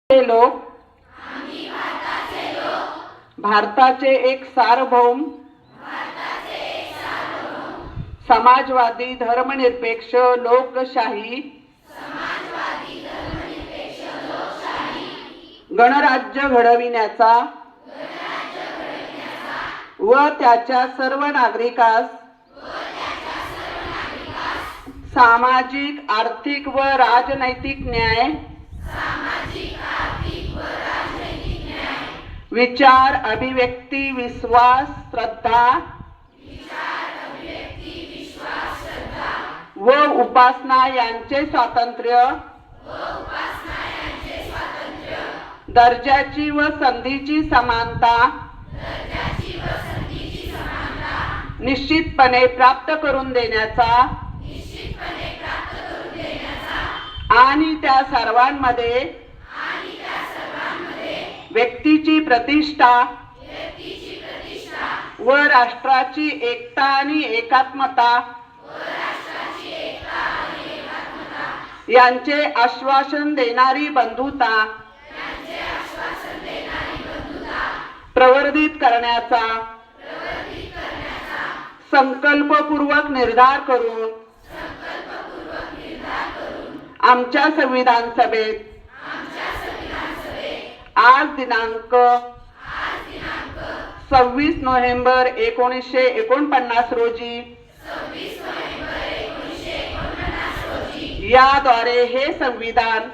लोक भारताचे एक सार्वभौम समाजवादी धर्मनिरपेक्ष लोकशाही गणराज्य घडविण्याचा व त्याच्या सर्व नागरिकास सामाजिक, आर्थिक व राजनैतिक न्याय, विचार, अभिव्यक्ती, विश्वास, श्रद्धा व उपासना यांचे स्वातंत्र्य, दर्जाची व संधीची समानता निश्चितपणे प्राप्त करून देण्याचा आणि त्या सर्वांमध्ये व्यक्तीची प्रतिष्ठा व राष्ट्राची एकता आणि एकात्मता यांचे आश्वासन देणारी बंधुता प्रवर्धित करण्याचा संकल्पपूर्वक निर्धार करून आमच्या संविधान सभेत आज दिनांक 26 नोव्हेंबर 1949 रोजी याद्वारे हे संविधान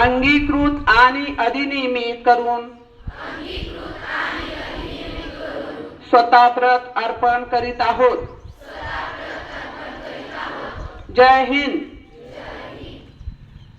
अंगीकृत आणि अधिनियमित करून स्वतः प्रत अर्पण करीत आहोत. जय हिंद.